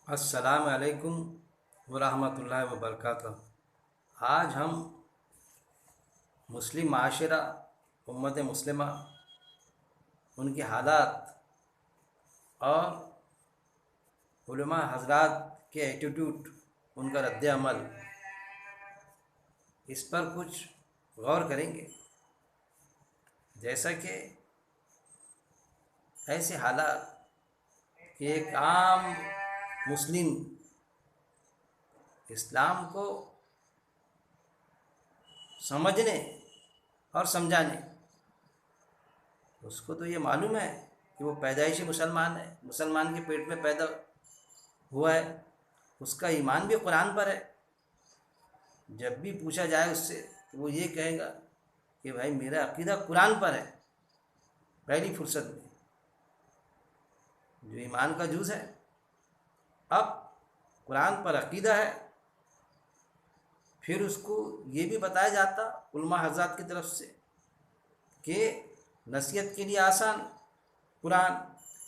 السلام علیکم ورحمۃ اللہ وبرکاتہ۔ آج ہم مسلم معاشرہ، امت مسلمہ، ان کے حالات اور علماء حضرات کے ایٹیٹیوڈ، ان کا رد عمل، اس پر کچھ غور کریں گے۔ جیسا کہ ایسے حالات کہ ایک عام مسلم اسلام کو سمجھنے اور سمجھانے، اس کو تو یہ معلوم ہے کہ وہ پیدائشی مسلمان ہے، مسلمان کے پیٹ میں پیدا ہوا ہے، اس کا ایمان بھی قرآن پر ہے۔ جب بھی پوچھا جائے اس سے تو وہ یہ کہے گا کہ بھائی میرا عقیدہ قرآن پر ہے۔ پہلی فرصت میں جو ایمان کا جز ہے، اب قرآن پر عقیدہ ہے، پھر اس کو یہ بھی بتایا جاتا علماء حضرات کی طرف سے کہ نصیحت کے لیے آسان قرآن،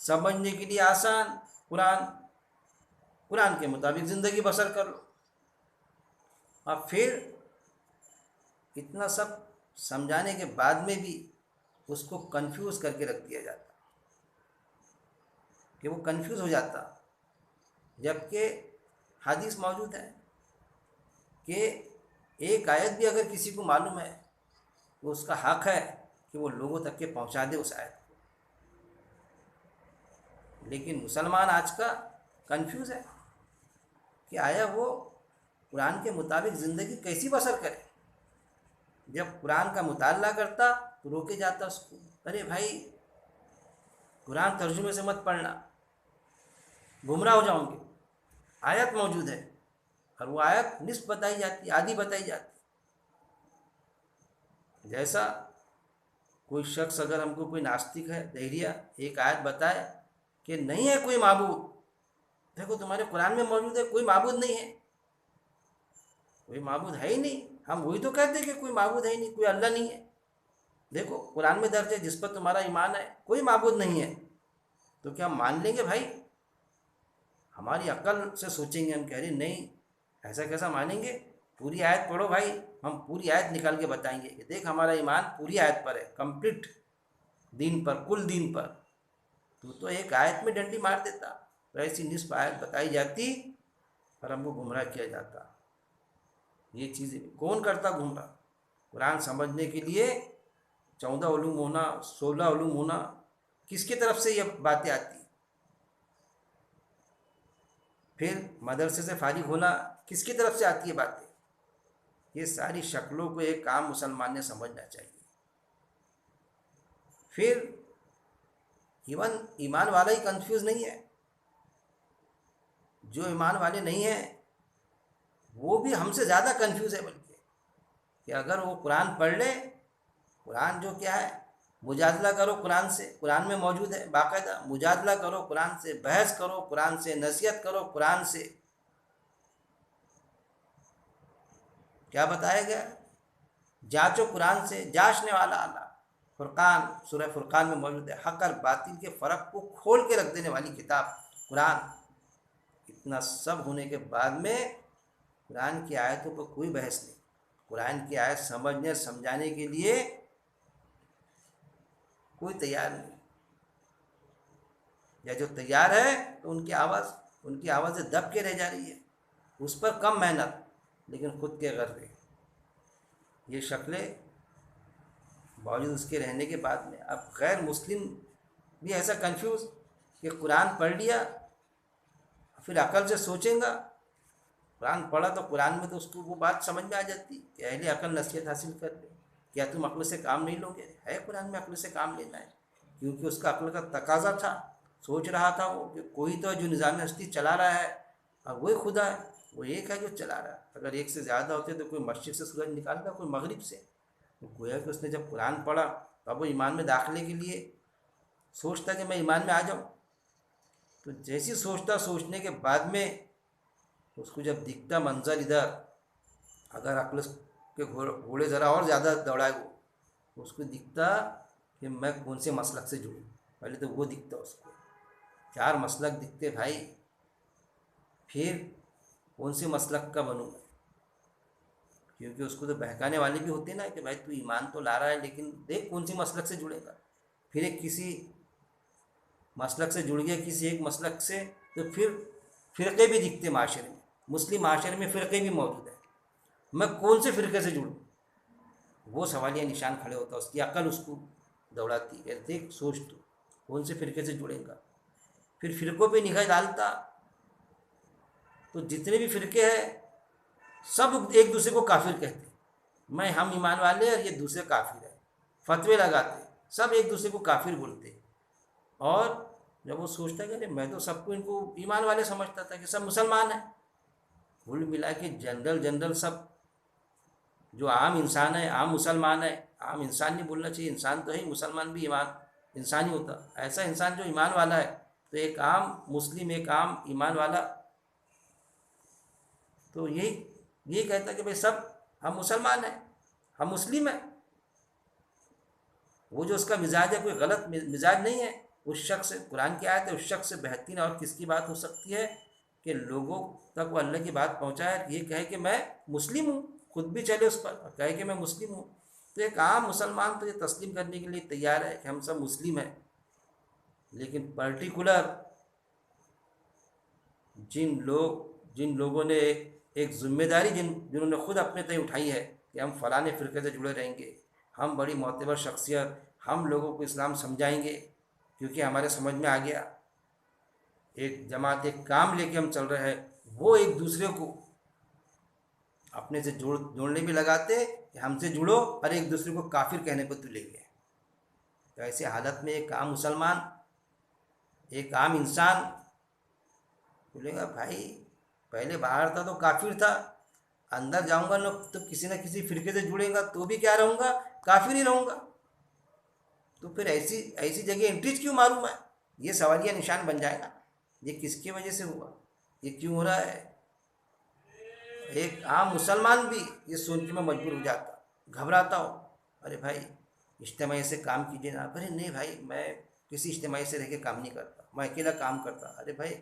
سمجھنے کے لیے آسان قرآن، قرآن کے مطابق زندگی بسر کر لو۔ اور پھر اتنا سب سمجھانے کے بعد میں بھی اس کو کنفیوز کر کے رکھ دیا جاتا کہ وہ کنفیوز ہو جاتا، جبکہ حدیث موجود ہے کہ ایک آیت بھی اگر کسی کو معلوم ہے تو اس کا حق ہے کہ وہ لوگوں تک کے پہنچا دے اس آیت کو۔ لیکن مسلمان آج کا کنفیوز ہے کہ آیا وہ قرآن کے مطابق زندگی کیسی بسر کرے۔ جب قرآن کا مطالعہ کرتا تو روکے جاتا اس کو، ارے بھائی قرآن ترجمے سے مت پڑھنا، گمراہ ہو جاؤں گے۔ آیت موجود ہے اور وہ آیت نصف بتائی جاتی، آدھی بتائی جاتی۔ جیسا کوئی شخص اگر ہم کو کوئی ناستک ہے، دہریہ، ایک آیت بتائے کہ نہیں ہے کوئی معبود، دیکھو تمہارے قرآن میں موجود ہے کوئی معبود نہیں ہے، کوئی معبود ہے ہی نہیں، ہم وہی تو کہتے ہیں کہ کوئی معبود ہے ہی نہیں، کوئی اللہ نہیں ہے، دیکھو قرآن میں درج ہے جس پر تمہارا ایمان ہے کوئی معبود نہیں ہے، تو کیا ہم مان لیں گے؟ بھائی ہماری عقل سے سوچیں گے، ہم کہہ رہے نہیں، ایسا کیسا مانیں گے؟ پوری آیت پڑھو بھائی، ہم پوری آیت نکال کے بتائیں گے کہ دیکھ ہمارا ایمان پوری آیت پر ہے، کمپلیٹ دین پر، کل دین پر۔ تو ایک آیت میں ڈنڈی مار دیتا، تو ایسی نصف آیت بتائی جاتی اور ہم کو گمراہ کیا جاتا۔ یہ چیزیں کون کرتا گمراہ؟ قرآن سمجھنے کے لیے 14 علوم ہونا، 16 علوم ہونا، کس کی طرف سے یہ باتیں آتی؟ پھر مدرسے سے فارغ ہونا، کس کی طرف سے آتی ہے باتیں؟ یہ ساری شکلوں کو ایک عام مسلمان نے سمجھنا چاہیے۔ پھر ایون ایمان والا ہی کنفیوز نہیں ہے، جو ایمان والے نہیں ہیں وہ بھی ہم سے زیادہ کنفیوز ہے، بلکہ کہ اگر وہ قرآن پڑھ لے، قرآن جو کیا ہے، مجادلہ کرو قرآن سے، قرآن میں موجود ہے باقاعدہ، مجادلہ کرو قرآن سے، بحث کرو قرآن سے، نصیحت کرو قرآن سے۔ کیا بتایا گیا؟ جانچو قرآن سے، جانچنے والا اللہ۔ فرقان، سورہ فرقان میں موجود ہے، حق اور باطل کے فرق کو کھول کے رکھ دینے والی کتاب قرآن۔ اتنا سب ہونے کے بعد میں قرآن کی آیتوں پر کوئی بحث نہیں، قرآن کی آیت سمجھنے سمجھانے کے لیے کوئی تیار نہیں، یا جو تیار ہے تو ان کی آوازیں دب کے رہ جا رہی ہے، اس پر کم محنت لیکن خود کے غرض۔ یہ شکلیں باوجود اس کے رہنے کے بعد میں اب غیر مسلم بھی ایسا کنفیوز کہ قرآن پڑھ لیا، پھر عقل سے سوچیں گا، قرآن پڑھا تو قرآن میں تو اس کو وہ بات سمجھ میں آ جاتی کہ اہل عقل نصیحت حاصل کر لے، کیا تم عقل سے کام نہیں لو گے؟ ہے قرآن میں عقل سے کام لینا ہے، کیونکہ اس کا عقل کا تقاضا تھا، سوچ رہا تھا وہ کہ کوئی تو جو نظام ہستی چلا رہا ہے اور وہی خدا ہے، وہ ایک ہے جو چلا رہا ہے۔ اگر ایک سے زیادہ ہوتے تو کوئی مشرق سے سورج نکالتا، کوئی مغرب سے۔ گویا کہ اس نے جب قرآن پڑھا تو اب وہ ایمان میں داخلے کے لیے سوچتا کہ میں ایمان میں آ جاؤں، تو جیسی سوچتا، سوچنے کے بعد میں اس کو جب دکھتا منظر ادھر، اگر عقل کے گھوڑے ذرا اور زیادہ دوڑائے وہ، اس کو دکھتا کہ میں کون سے مسلک سے جڑوں۔ پہلے تو وہ دکھتا اس کو، 4 مسلک دکھتے بھائی، پھر کون سے مسلک کا بنوں میں، کیونکہ اس کو تو بہکانے والے بھی ہوتے ہیں نا کہ بھائی تو ایمان تو لا رہا ہے لیکن دیکھ کون سی مسلک سے جڑے گا. پھر ایک کسی مسلک سے جڑ گیا کسی ایک مسلک سے، تو پھر فرقے بھی دکھتے معاشرے میں، مسلم معاشرے میں فرقے بھی موجود ہیں. میں کون سے فرقے سے جڑوں؟ وہ سوالیہ نشان کھڑے ہوتا، اس کی عقل اس کو دوڑاتی ہے. دیکھ سوچ تو کون سے فرقے سے جڑے گا. پھر فرقوں پہ نگاہ ڈالتا تو جتنے بھی فرقے ہیں سب ایک دوسرے کو کافر کہتے، میں ہم ایمان والے اور یہ دوسرے کافر ہیں، فتوے لگاتے، سب ایک دوسرے کو کافر بولتے. اور جب وہ سوچتا ہے کہ میں تو سب کو ان کو ایمان والے سمجھتا تھا کہ سب مسلمان ہیں، کل ملا کے جنرل سب جو عام انسان ہے، عام مسلمان ہے، عام انسان نہیں بولنا چاہیے، انسان تو ہے، مسلمان بھی ایمان انسان ہی ہوتا. ایسا انسان جو ایمان والا ہے تو ایک عام مسلم، ایک عام ایمان والا، تو یہی کہتا کہ بھائی سب ہم مسلمان ہیں، ہم مسلم ہیں. وہ جو اس کا مزاج ہے کوئی غلط مزاج نہیں ہے. اس شخص سے قرآن کی آیت ہے، اس شخص سے بہترین اور کس کی بات ہو سکتی ہے کہ لوگوں تک وہ اللہ کی بات پہنچائے، یہ کہے کہ میں مسلم ہوں، خود بھی چلے اس پر اور کہے کہ میں مسلم ہوں. تو ایک عام مسلمان تو یہ تسلیم کرنے کے لیے تیار ہے کہ ہم سب مسلم ہیں. لیکن پرٹیکولر جن لوگوں نے ایک ذمہ داری جنہوں نے خود اپنے تئیں اٹھائی ہے کہ ہم فلاں فرقے سے جڑے رہیں گے، ہم بڑی معتبر شخصیت، ہم لوگوں کو اسلام سمجھائیں گے کیونکہ ہمارے سمجھ میں آ گیا، ایک جماعت، ایک کام لے کے ہم چل رہے ہیں. وہ ایک دوسرے کو اپنے سے جوڑنے بھی لگاتے کہ ہم سے جڑو، اور ایک دوسرے کو کافر کہنے کو تلے گئے. تو ایسی حالت میں ایک عام مسلمان، ایک عام انسان بولے گا بھائی پہلے باہر تھا تو کافر تھا، اندر جاؤں گا نا تو کسی نہ کسی فرقے سے جڑے گا تو بھی کیا رہوں گا، کافر ہی رہوں گا. تو پھر ایسی جگہ انٹریج کیوں ماروں میں؟ یہ سوالیہ نشان بن جائے گا. یہ کس کی وجہ سے ہوا، یہ کیوں ہو رہا ہے؟ ایک عام مسلمان بھی یہ سن کے میں مجبور ہو جاتا، گھبراتا ہو، ارے بھائی اجتماعی سے کام کیجیے نا. ارے نہیں بھائی میں کسی اجتماعی سے رہ کے کام نہیں کرتا، میں اکیلا کام کرتا. ارے بھائی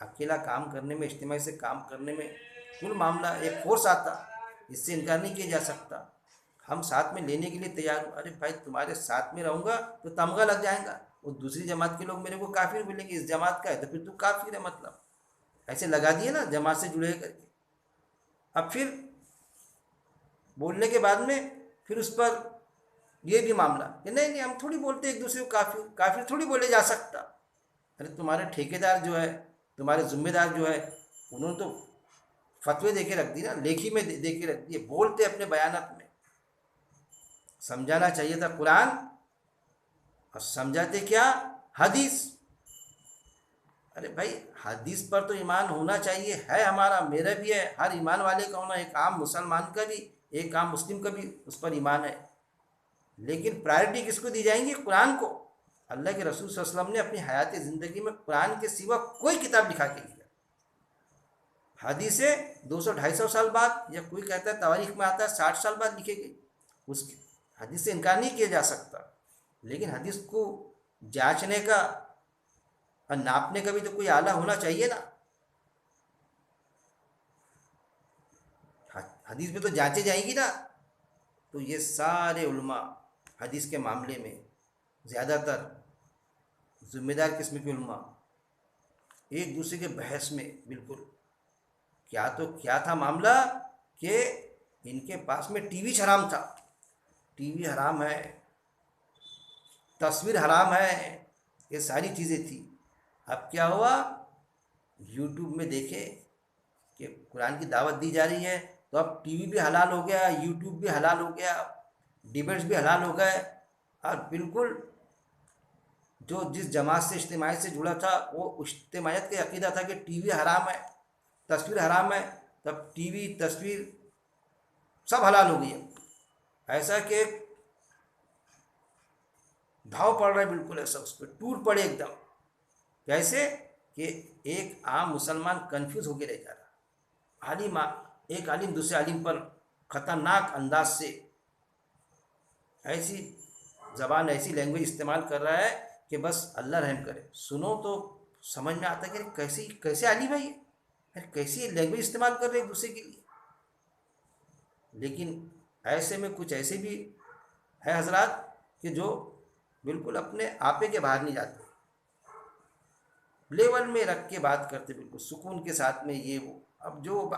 اکیلا کام کرنے میں، اجتماعی سے کام کرنے میں کل معاملہ ایک فورس آتا، اس سے انکار نہیں کیا جا سکتا. ہم ساتھ میں لینے کے لیے تیار ہوں. ارے بھائی تمہارے ساتھ میں رہوں گا تو تمغہ لگ جائے گا، وہ دوسری جماعت کے لوگ میرے کو کافر بولیں گے، اس جماعت کا ہے تو پھر تو کافر ہے. مطلب ایسے لگا دیے نا جماعت سے جڑے کر کے. اب پھر بولنے کے بعد میں پھر اس پر یہ بھی معاملہ کہ نہیں ہم تھوڑی بولتے ایک دوسرے کو کافر تھوڑی بولے جا سکتا. ارے تمہارے ٹھیکیدار جو ہے، تمہارے ذمہ دار جو ہے، انہوں نے تو فتوے دے کے رکھ دی نا، لیکھی میں دے کے رکھ دیے، بولتے اپنے بیانات میں. سمجھانا چاہیے تھا قرآن، اور سمجھاتے کیا؟ حدیث. ارے بھائی حدیث پر تو ایمان ہونا چاہیے، ہے ہمارا، میرا بھی ہے، ہر ایمان والے کا ہونا، ایک عام مسلمان کا بھی، ایک عام مسلم کا بھی اس پر ایمان ہے. لیکن پرائرٹی کس کو دی جائیں گی؟ قرآن کو. اللہ کے رسول صلی اللہ علیہ وسلم نے اپنی حیات زندگی میں قرآن کے سوا کوئی کتاب لکھا کے لیا. حدیثیں 200-250 سال بعد، یا کوئی کہتا ہے تاریخ میں آتا ہے 60 سال بعد لکھے گئی. اس کی حدیث سے انکار نہیں کیا جا سکتا، لیکن حدیث کو جانچنے کا اور ناپنے کا بھی تو کوئی آلہ ہونا چاہیے نا. حدیث میں تو جانچے جائیں گی نا. تو یہ سارے علماء حدیث کے معاملے میں، زیادہ تر ذمہ دار قسم کے علماء، ایک دوسرے کے بحث میں بالکل کیا تھا معاملہ کہ ان کے پاس میں ٹی وی حرام تھا، ٹی وی حرام ہے، تصویر حرام ہے، یہ ساری چیزیں تھیں. اب کیا ہوا؟ یوٹیوب میں دیکھے کہ قرآن کی دعوت دی جا رہی ہے تو اب ٹی وی بھی حلال ہو گیا، یوٹیوب بھی حلال ہو گیا، ڈیبیٹس بھی حلال ہو گئے. اور بالکل جو جس جماعت سے اجتماعیت سے جڑا تھا وہ اجتماعیت کا عقیدہ تھا کہ ٹی وی حرام ہے، تصویر حرام ہے، تب ٹی وی، تصویر سب حلال ہو گیا. ایسا کہ دھاؤ پڑ رہا ہے بالکل، ایسا اس پہ ٹوٹ پڑے ایک دم. کیسے کہ ایک عام مسلمان کنفیوز ہو کے رہ جا رہا، ایک عالم دوسرے عالم پر خطرناک انداز سے ایسی زبان، ایسی لینگویج استعمال کر رہا ہے کہ بس اللہ رحم کرے. سنو تو سمجھ میں آتا ہے کہ کیسے عالم ہے یہ، کیسی لینگویج استعمال کر رہے ہیں ایک دوسرے کے لیے. لیکن ایسے میں کچھ ایسے بھی ہے حضرات کہ جو بالکل اپنے آپے کے باہر نہیں جاتے، لیول میں رکھ کے بات کرتے، بالکل سکون کے ساتھ میں یہ وہ. اب جو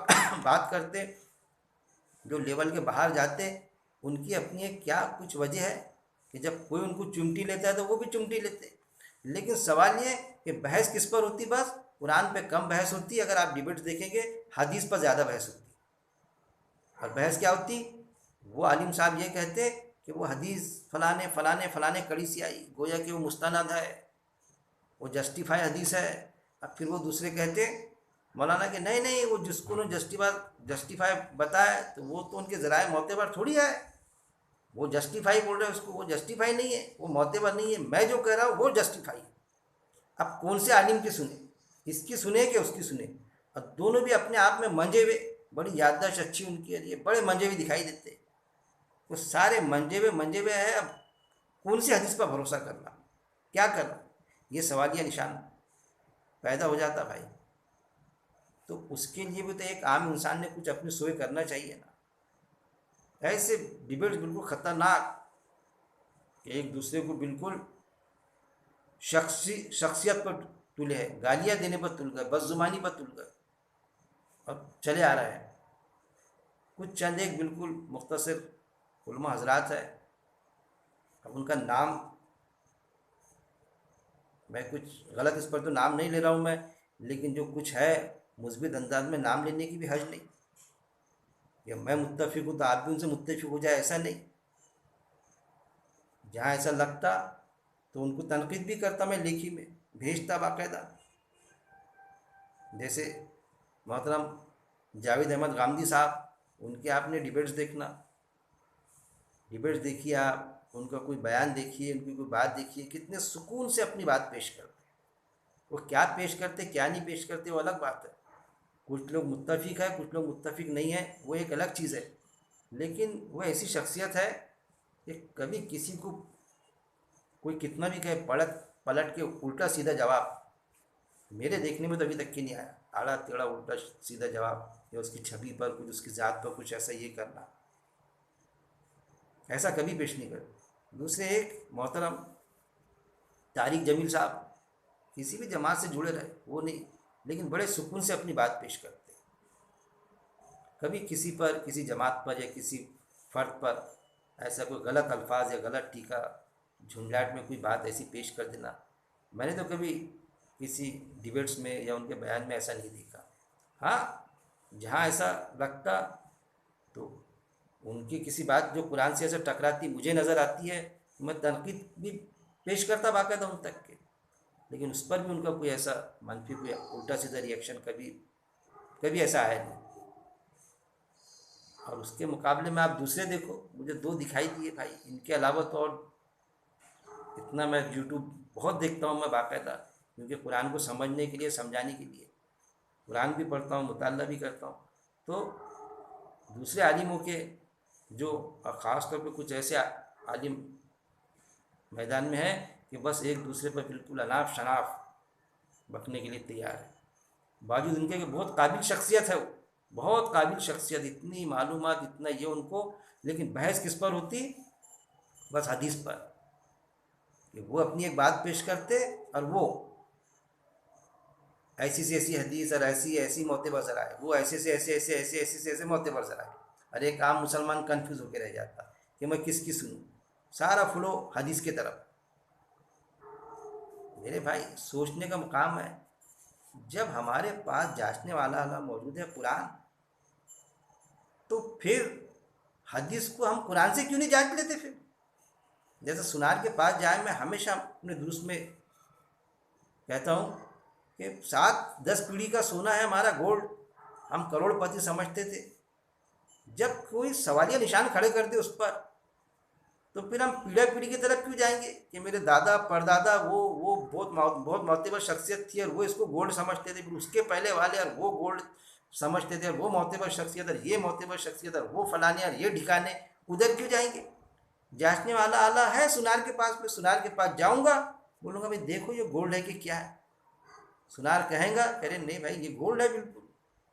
بات کرتے جو لیول کے باہر جاتے، ان کی اپنی ایک کیا کچھ وجہ ہے کہ جب کوئی ان کو چمٹی لیتا ہے تو وہ بھی چمٹی لیتے. لیکن سوال یہ کہ بحث کس پر ہوتی؟ بس قرآن پہ کم بحث ہوتی. اگر آپ ڈیبیٹ دیکھیں گے حدیث پر زیادہ بحث ہوتی. اور بحث کیا ہوتی؟ وہ عالم صاحب یہ کہتے کہ وہ حدیث فلانے فلانے فلانے کڑی سے آئی، گویا کہ وہ مستند ہے، وہ جسٹیفائی حدیث ہے. اب پھر وہ دوسرے کہتے مولانا کہ نہیں نہیں، وہ جس کو انہوں جسٹیفائی بتایا تو وہ تو ان کے ذرائع معتبر تھوڑی ہے، وہ جسٹیفائی بول رہے ہیں اس کو، وہ جسٹیفائی نہیں ہے، وہ معتبر نہیں ہے. میں جو کہہ رہا ہوں وہ جسٹیفائی. اب کون سے عالم کی سنیں؟ اس کی سنیں کہ اس کی سنیں؟ اور دونوں بھی اپنے آپ میں منجے ہوئے، بڑی یادداشت اچھی ان کی ہے، بڑے منجے ہوئے دکھائی دیتے. وہ سارے منجے ہوئے ہیں. اب کون سی حدیث پر بھروسہ کرنا، کیا کرنا؟ یہ سوالیہ نشان پیدا ہو جاتا بھائی. تو اس کے لیے بھی تو ایک عام انسان نے کچھ اپنی سوچ کرنا چاہیے نا. ایسے ڈبیٹ بالکل خطرناک کہ ایک دوسرے کو بالکل شخصیت پر تلے ہے، گالیاں دینے پر تل گئے، بد زبانی پر تل گئے اور چلے آ رہے ہیں. کچھ چند ایک بالکل مختصر علماء حضرات ہے. اب ان کا نام میں کچھ غلط اس پر تو نام نہیں لے رہا ہوں میں، لیکن جو کچھ ہے مثبت انداز میں نام لینے کی بھی حرج نہیں. کہ میں متفق ہوں تو آپ بھی ان سے متفق ہو جائے، ایسا نہیں. جہاں ایسا لگتا تو ان کو تنقید بھی کرتا، میں لکھی میں بھیجتا باقاعدہ. جیسے محترم جاوید احمد غامدی صاحب، ان کے آپ نے ڈیبیٹس دیکھیے، آپ ان کا کوئی بیان دیکھیے، ان کی کوئی بات دیکھیے، کتنے سکون سے اپنی بات پیش کرتے. وہ کیا پیش کرتے کیا نہیں پیش کرتے وہ الگ بات ہے. کچھ لوگ متفق ہے، کچھ لوگ متفق نہیں ہیں، وہ ایک الگ چیز ہے. لیکن وہ ایسی شخصیت ہے کہ کبھی کسی کو کوئی کتنا بھی کہے پلٹ کے الٹا سیدھا جواب میرے دیکھنے میں تو ابھی تک کی نہیں آیا. آڑا ٹیڑھا الٹا سیدھا جواب، یا اس کی چھبی پر کچھ، اس کی ذات پر کچھ ایسا یہ کرنا، ایسا کبھی پیش نہیں کرتے. دوسرے ایک محترم طارق جمیل صاحب، کسی بھی جماعت سے جڑے رہے وہ نہیں، لیکن بڑے سکون سے اپنی بات پیش کرتے. کبھی کسی پر، کسی جماعت پر یا کسی فرد پر ایسا کوئی غلط الفاظ یا غلط ٹیکا جھنجھلاٹ میں کوئی بات ایسی پیش کر دینا، میں نے تو کبھی کسی ڈیبیٹس میں یا ان کے بیان میں ایسا نہیں دیکھا. ہاں جہاں ایسا لگتا تو ان کی کسی بات جو قرآن سے ایسے ٹکراتی مجھے نظر آتی ہے، میں تنقید بھی پیش کرتا باقاعدہ ان تک کے. لیکن اس پر بھی ان کا کوئی ایسا منفی کوئی الٹا سیدھا ریئیکشن کبھی ایسا آیا نہیں. اور اس کے مقابلے میں آپ دوسرے دیکھو، مجھے دو دکھائی دیے بھائی. ان کے علاوہ تو اور اتنا میں یوٹیوب بہت دیکھتا ہوں میں باقاعدہ، کیونکہ قرآن کو سمجھنے کے لیے، سمجھانے کے لیے قرآن بھی پڑھتا ہوں، مطالعہ بھی کرتا ہوں. تو دوسرے عالموں کے جو، اور خاص طور پہ کچھ ایسے عالم میدان میں ہیں کہ بس ایک دوسرے پر بالکل اناف شناف بکنے کے لیے تیار ہے، باوجود ان کے کہ بہت قابل شخصیت ہے، وہ بہت قابل شخصیت، اتنی معلومات، اتنا یہ ان کو. لیکن بحث کس پر ہوتی؟ بس حدیث پر. کہ وہ اپنی ایک بات پیش کرتے اور وہ ایسی سے ایسی حدیث اور ایسی معتبر ذرائع، وہ ایسے سے ایسے معتبر ذرائع. اور ایک عام مسلمان کنفیوز ہو کے رہ جاتا کہ میں کس کی سنوں، سارا فلو حدیث کی طرف. میرے بھائی سوچنے کا مقام ہے، جب ہمارے پاس جانچنے والا اللہ موجود ہے قرآن، تو پھر حدیث کو ہم قرآن سے کیوں نہیں جانچ لیتے؟ پھر جیسے سنار کے پاس جائے، میں ہمیشہ اپنے درست میں کہتا ہوں کہ 7-10 پیڑھی کا سونا ہے ہمارا گولڈ، ہم کروڑ پتی سمجھتے تھے. جب کوئی سوالیہ نشان کھڑے کر دے اس پر، تو پھر ہم پیڑھی کی طرف کیوں جائیں گے کہ میرے دادا پردادا وہ بہت معتبر شخصیت تھی اور وہ اس کو گولڈ سمجھتے تھے، پھر اس کے پہلے والے اور وہ گولڈ سمجھتے تھے، اور وہ معتبر شخصیت اور یہ معتبر شخصیت اور وہ فلانے اور یہ ٹھکانے، ادھر کیوں جائیں گے؟ جانچنے والا اعلیٰ ہے سنار کے پاس، میں سنار کے پاس جاؤں گا، بولوں گا بھائی دیکھو یہ گولڈ ہے کہ کیا ہے. سنار کہیں گا، کہہ رہے نہیں بھائی یہ گولڈ ہے بالکل.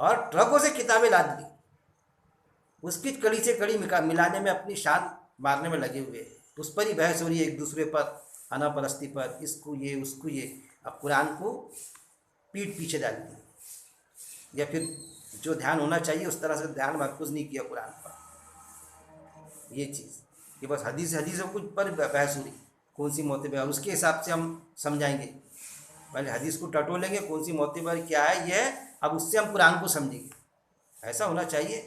اور ٹرکوں سے کتابیں لاد لی، اس کی کڑی سے کڑی ملانے میں اپنی شان مارنے میں لگے ہوئے، اس پر ہی بحث ہو رہی ہے ایک دوسرے پر، انا پرستی پر، اس کو یہ اس کو یہ، اب قرآن کو پیٹ پیچھے ڈال دی، یا پھر جو دھیان ہونا چاہیے اس طرح سے دھیان مرکوز نہیں کیا قرآن پر. یہ چیز کہ بس حدیثوں کچھ پر بحث ہو رہی، کون سی معتبر، اس کے حساب سے ہم سمجھائیں گے. پہلے حدیث کو ٹٹولیں گے کون سی معتبر کیا ہے یہ ہے، اب اس سے ہم قرآن کو سمجھیں گے. ایسا ہونا چاہیے.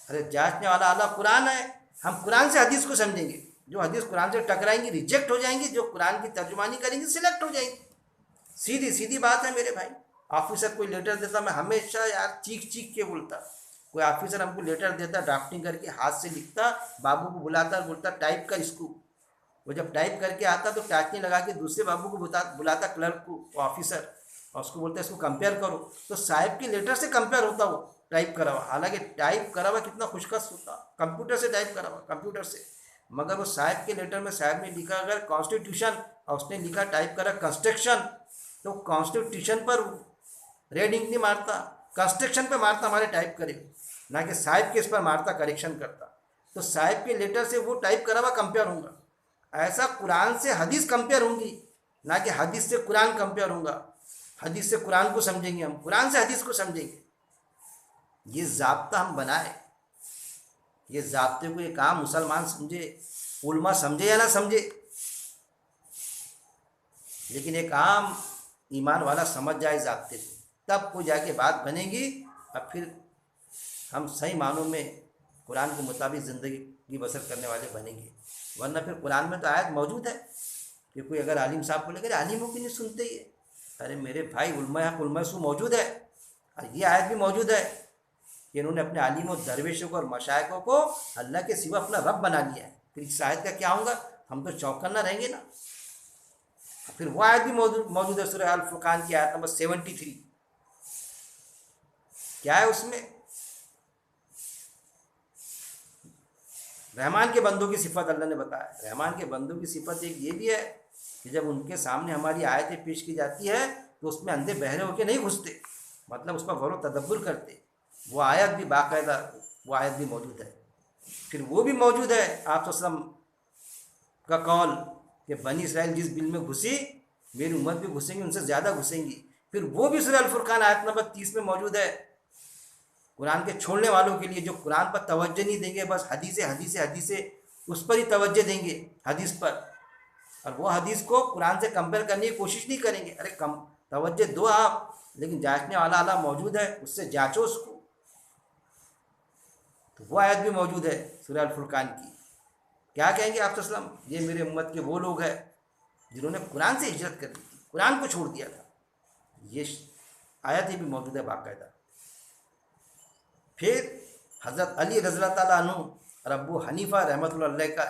ارے جانچنے والا اعلیٰ قرآن ہے، ہم قرآن سے حدیث کو سمجھیں گے. جو حدیث قرآن سے ٹکرائیں گی ریجیکٹ ہو جائیں گی، جو قرآن کی ترجمانی کریں گی سلیکٹ ہو جائیں گی. سیدھی سیدھی بات ہے میرے بھائی. آفیسر کوئی لیٹر دیتا، میں ہمیشہ یار چیخ چیخ کے بولتا، کوئی آفیسر ہم کو لیٹر دیتا ڈرافٹنگ کر کے ہاتھ سے لکھتا، بابو کو بلاتا اور بولتا ٹائپ کر اس کو. وہ جب ٹائپ کر کے آتا تو ٹاٹنی لگا کے دوسرے بابو کو بلاتا کلرک کو، وہ آفیسر، اور اس کو بولتا اس کو کمپیئر کرو. تو صاحب کے لیٹر سے کمپیئر ہوتا وہ ٹائپ کرا ہوا، حالانکہ ٹائپ کرا ہوا کتنا خوشخص ہوتا، کمپیوٹر سے ٹائپ کرا ہوا کمپیوٹر سے. مگر وہ صاحب کے لیٹر میں صاحب نے لکھا اگر کانسٹیٹیوشن اور اس نے لکھا ٹائپ کرا کنسٹرکشن، تو کانسٹیٹیوشن پر ریڈ انک نہیں مارتا، کنسٹرکشن پہ مارتا ہمارے ٹائپ کرے، نہ کہ صاحب کے اس پر مارتا کریکشن کرتا. تو صاحب کے لیٹر سے وہ ٹائپ کرا ہوا کمپیئر ہوں گا. ایسا قرآن سے حدیث کمپیئر ہوں گی، نہ کہ حدیث سے قرآن کمپیئر ہوں گا. حدیث سے قرآن کو سمجھیں گے ہم، قرآن سے حدیث کو سمجھیں گے. یہ ضابطہ ہم بنائے، یہ ضابطے کو ایک عام مسلمان سمجھے، علماء سمجھے یا نہ سمجھے، لیکن ایک عام ایمان والا سمجھ جائے ضابطے کو، تب کو جا کے بات بنے گی. اب پھر ہم صحیح معنوں میں قرآن کے مطابق زندگی بسر کرنے والے بنیں گے. ورنہ پھر قرآن میں تو آیت موجود ہے کہ کوئی اگر عالم صاحب کو لے کر عالموں کی نہیں سنتے یہ. ارے میرے بھائی علماء حق علماء سو موجود ہے، اور یہ آیت بھی موجود ہے کہ انہوں نے اپنے عالموں درویشوں کو اور مشائخوں کو اللہ کے سوا اپنا رب بنا لیا ہے. پھر اس آیت کا کیا ہوگا، ہم تو چوکن نہ رہیں گے نا. پھر وہ آیت بھی موجود ہے سورہ الفرقان کی آیت نمبر 73. کیا ہے اس میں؟ رحمان کے بندوں کی صفت اللہ نے بتایا. رحمان کے بندوں کی صفت ایک یہ بھی ہے کہ جب ان کے سامنے ہماری آیتیں پیش کی جاتی ہے تو اس میں اندھے بہرے ہو کے نہیں گھستے، مطلب اس پر غور و تدبر کرتے. وہ آیت بھی باقاعدہ وہ آیت بھی موجود ہے. پھر وہ بھی موجود ہے آپ صلی اللہ علیہ وسلم کا قول کہ بنی اسرائیل جس بل میں گھسی میری امت بھی گھسیں گی، ان سے زیادہ گھسیں گی. پھر وہ بھی سورہ الفرقان آیت نمبر 30 میں موجود ہے قرآن کے چھوڑنے والوں کے لیے، جو قرآن پر توجہ نہیں دیں گے، بس حدیث اس پر ہی توجہ دیں گے، حدیث پر، اور وہ حدیث کو قرآن سے کمپیئر کرنے کی کوشش نہیں کریں گے. ارے کم توجہ دو آپ، لیکن جانچنے والا اعلیٰ موجود ہے، اس سے جانچو اس کو. تو وہ آیت بھی موجود ہے سورہ الفرقان کی. کیا کہیں گے آپ صلی اللہ علیہ وسلم، یہ میرے امت کے وہ لوگ ہیں جنہوں نے قرآن سے ہجرت کر دی تھی، قرآن کو چھوڑ دیا تھا. یہ آیتیں بھی موجود ہے باقاعدہ. پھر حضرت علی رضی اللہ تعالیٰ عنہ اور ابو حنیفہ رحمۃ اللہ علیہ کا،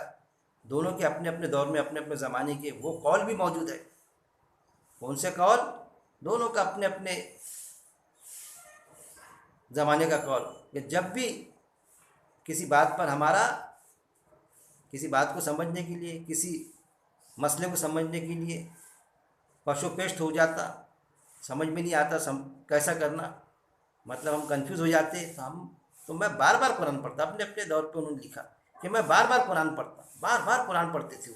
دونوں کے اپنے اپنے دور میں اپنے اپنے زمانے کے وہ قول بھی موجود ہے. کون سے قول؟ دونوں کا اپنے اپنے زمانے کا قول، کہ جب بھی کسی بات پر ہمارا، کسی بات کو سمجھنے کے لیے، کسی مسئلے کو سمجھنے کے لیے پشو پیشت ہو جاتا، سمجھ میں نہیں آتا کیسا کرنا، مطلب ہم کنفیوز ہو جاتے، تو میں بار بار قرآن پڑھتا. اپنے اپنے دور پہ انہوں نے لکھا کہ میں بار بار قرآن پڑھتا، بار بار قرآن پڑھتے تھے.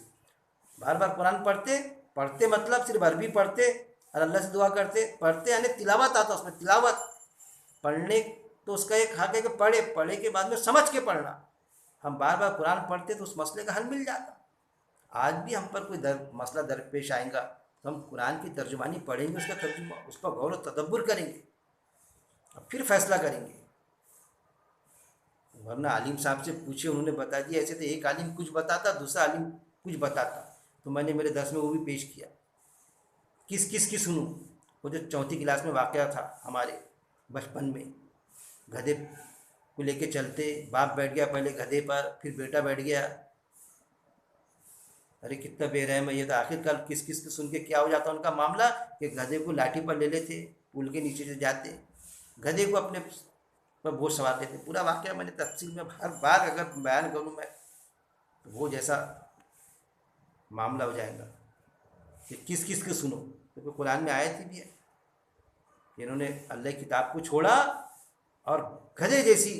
بار بار قرآن پڑھتے مطلب صرف عربی پڑھتے اور اللہ سے دعا کرتے. پڑھتے یعنی تلاوت آتا اس میں، تلاوت پڑھنے تو اس کا ایک حق ہے کہ پڑھے کے بعد میں سمجھ کے پڑھنا. ہم بار بار قرآن پڑھتے تو اس مسئلے کا حل مل جاتا. آج بھی ہم پر کوئی مسئلہ درپیش آئے گا تو ہم قرآن کی ترجمانی پڑھیں گے، اس کا ترجمہ، اس پر غور و تدبر کریں گے اور پھر فیصلہ کریں گے. ورنہ عالم صاحب سے پوچھے، انہوں نے بتا دیا ایسے. تو ایک عالم کچھ بتاتا، دوسرا عالم کچھ بتاتا. تو میں نے میرے درس میں وہ بھی پیش کیا. کس کی سنوں؟ وہ جو 4تھی کلاس میں واقعہ تھا ہمارے بچپن میں، گدھے کو لے کے چلتے، باپ بیٹھ گیا پہلے گدھے پر، پھر بیٹا بیٹھ گیا. ارے کتنا بے رحم ہے یہ. تو آخر کل کس کو سن کے کیا ہو جاتا ان کا معاملہ، کہ گدھے کو لاٹھی پر لے لیتے، پل کے نیچے سے جاتے، گدھے کو اپنے پر بوجھ سوار لیتے. پورا واقعہ میں نے تفصیل میں ہر بار اگر بیان کروں میں تو وہ جیسا معاملہ ہو جائے گا کہ کس کو سنو. کیونکہ قرآن میں آیت بھی ہے. کہ انہوں نے اللہ کی کتاب کو چھوڑا اور گدھے جیسی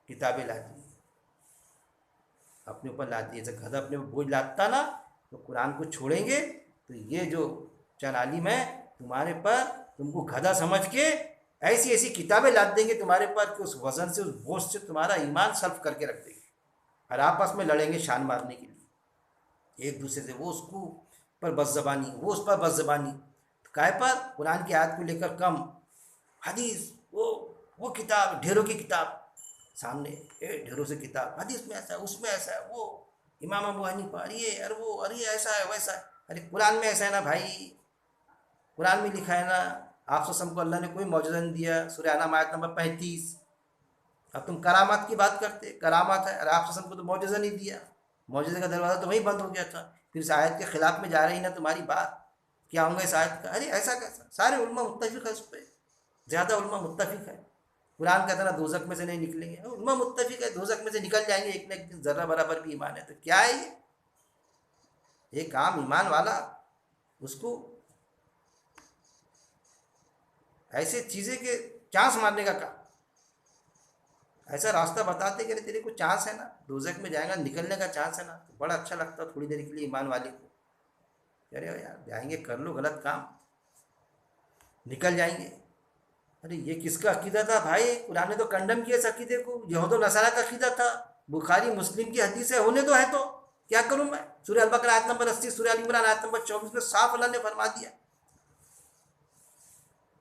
کتابیں لا دی، اپنے اوپر لاتی ہے. جیسے گدھا اپنے اوپر بوجھ لاتا نا، تو قرآن کو چھوڑیں گے تو یہ جو چند عالم ہے تمہارے پر، تم کو گدھا سمجھ کے ایسی ایسی کتابیں لاد دیں گے تمہارے پر کہ اس وزن سے، اس بوجھ سے تمہارا ایمان سلب کر کے رکھ دیں گے، اور آپس میں لڑیں گے شان مارنے کے لیے ایک دوسرے سے. وہ اس کو پر بد زبانی، وہ اس پر بد زبانی، کائے پر قرآن کی آیت کو لے کر کم، حدیث وہ کتاب ڈھیروں کی کتاب سامنے، ڈھیروں سے کتاب، حدیث میں ایسا ہے، اس میں ایسا ہے، وہ امام ابو حنیفہ، یہ اور وہ، اور یہ ایسا ہے ویسا ہے. ارے قرآن میں ایسا ہے نا بھائی، قرآن میں لکھا ہے نا. آپ صلی اللہ علیہ وسلم کو اللہ نے کوئی معجزہ نہیں دیا. سورہ انعام آیت نمبر 35. اب تم کرامات کی بات کرتے، کرامات ہے، اور آپ صلی اللہ علیہ وسلم کو تو معجزہ نہیں دیا، معجزے کا دروازہ تو وہیں بند ہو گیا تھا. پھر اس آیت کے خلاف میں جا رہی نا تمہاری بات، کیا ہوں گا اس آیت کا؟ ارے ایسا کیسا؟ سارے علماء متفق ہے اس پہ، زیادہ علماء متفق ہے. قرآن کہتا ہے نا دوزخ میں سے نہیں نکلیں گے، علماء متفق ہے دوزخ میں سے نکل جائیں گے ایک نہ ایک دن، ذرہ برابر بھی ایمان ہے تو کیا ہے یہ؟ ایک عام ایمان والا اس کو ایسے چیزیں کہ چانس مارنے کا کام، ایسا راستہ بتاتے کہ تیرے کو چانس ہے نا، دوزخ میں جائے گا، نکلنے کا چانس ہے نا، تو بڑا اچھا لگتا تھوڑی دیر کے لیے ایمان والے کو. کہہ رہے ہو یار جائیں گے، کر لو غلط کام، نکل جائیں گے. ارے یہ کس کا عقیدہ تھا بھائی؟ قرآن نے تو کنڈم کیا اس عقیدے کو، یہود و نصارہ کا عقیدہ تھا. بخاری مسلم کی حدیث ہے، ہونے تو ہے تو کیا کروں میں؟ سورہ البقرہ آیت نمبر 80، سورہ ال عمران آیت نمبر 24 میں صاف اللہ نے فرما دیا.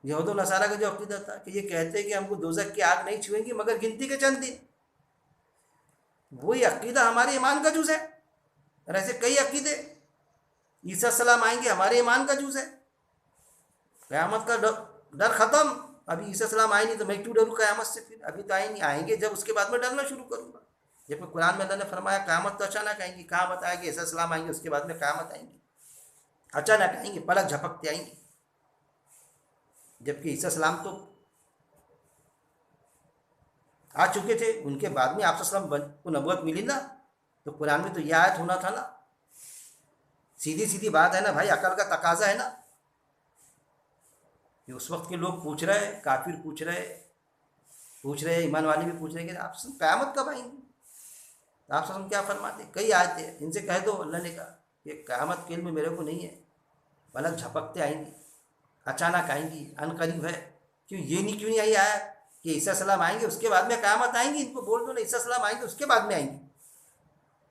یہود و نصارہ کا جو عقیدہ تھا کہ یہ کہتے کہ ہم کو دوزخ کی آگ نہیں چھوئیں گی مگر گنتی کے چند دن، وہی عقیدہ ہمارے ایمان کا جز ہے. اور ایسے کئی عقیدے، عیسیٰ السلام آئیں گے ہمارے ایمان کا جز ہے. قیامت کا ڈر ختم، ابھی عیسیٰ السلام آئے نہیں تو میں کیوں ڈروں قیامت سے؟ پھر ابھی تو آئے نہیں، آئیں گے جب اس کے بعد میں ڈرنا شروع کروں گا. جب کہ قرآن میں اللہ نے فرمایا قیامت تو اچانک آئیں گی، کہاں بتایا کہ عیسیٰ السلام آئیں گے اس کے بعد میں قیامت آئیں گی؟ اچانک آئیں گی، پلک جھپکتے آئیں گی. جبکہ عیسیٰ السلام تو آ چکے تھے، ان کے بعد میں آپ صلی اللہ علیہ وسلم کو نبوت ملی نا، تو قرآن میں تو یہ آیت ہونا تھا نا. سیدھی سیدھی بات ہے نا بھائی، عقل کا تقاضا ہے نا. کہ اس وقت کے لوگ پوچھ رہے، کافر پوچھ رہے، ایمان والے بھی پوچھ رہے کہ آپ سے قیامت کب آئیں گی؟ آپ سے کیا فرماتے؟ کئی آیتیں ہیں، ان سے کہہ دو اللہ نے کہا کہ قیامت کے علم میرے کو نہیں ہے، پلک جھپکتے آئیں گی، اچانک آئیں گی، ان قریب ہے. کیوں نہیں آئی آیا کہ عیسیٰ السلام آئیں گے اس کے بعد میں قیامت آئیں گی؟ ان کو بول دو نا عیسیٰ السلام آئیں گے اس کے بعد میں آئیں گی.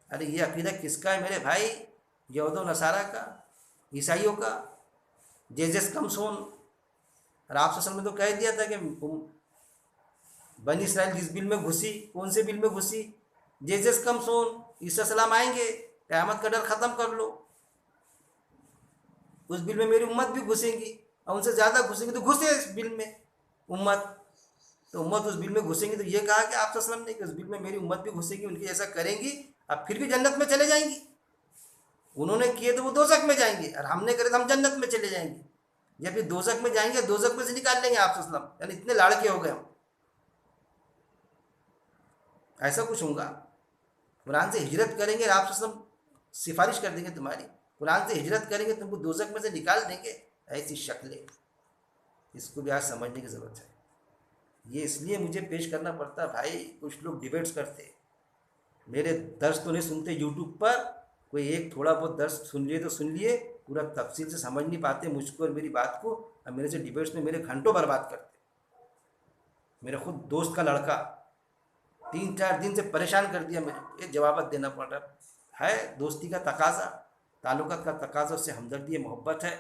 ارے یہ عقیدہ کس کا ہے میرے بھائی؟ یہود و نصارہ کا، عیسائیوں کا. جیزس کمسون، اور آپ صلی اللہ علیہ وسلم نے تو کہہ دیا تھا کہ بنی اسرائیل جس بل میں گھسی، کون سے بل میں گھسی؟ جیزس کمسون، عیسیٰ السلام آئیں گے، قیامت کا ڈر ختم کر لو. اس بل میں میری امت بھی گھسیں گی، اور ان سے زیادہ گھسیں گی، تو گھسے اس بل میں امت. تو امت اس بل میں گھسیں گی، تو یہ کہا کہ آپ صلی اللہ علیہ وسلم نے کہ اس بل میں میری امت بھی گھسے گی، ان کی ایسا کریں گی، اب پھر بھی جنت میں چلے جائیں گی. انہوں نے کیے تو وہ دوزخ میں جائیں گے، اور ہم نے کرے تو ہم جنت میں چلے جائیں گے. یا پھر دوزخ میں جائیں گے، دوزخ میں سے نکال لیں گے آپ صلی اللہ علیہ وسلم. یعنی اتنے لاڑکے ہو گئے ہم. ایسا کچھ ہوگا؟ قرآن سے ہجرت کریں گے، آپ صلی اللہ علیہ وسلم سفارش کر دیں گے تمہاری، قرآن سے ہجرت کریں گے تم کو دوزخ میں سے نکال دیں گے. ایسی شکلیں، اس کو بھی آج سمجھنے کی ضرورت ہے. یہ اس لیے مجھے پیش کرنا پڑتا بھائی، کچھ لوگ ڈیبیٹس کرتے، میرے درس تو نہیں سنتے یوٹیوب پر، کوئی ایک تھوڑا بہت درس سن لیے تو سن لیے، پورا تفصیل سے سمجھ نہیں پاتے مجھ کو اور میری بات کو، اور میرے سے ڈیبیٹس میں میرے گھنٹوں برباد کرتے. میرے خود دوست کا لڑکا 3-4 دن سے پریشان کر دیا مجھے، یہ جوابت دینا پڑ رہا ہے. دوستی کا تقاضا، تعلقات کا تقاضا، اس سے ہمدردی محبت ہے،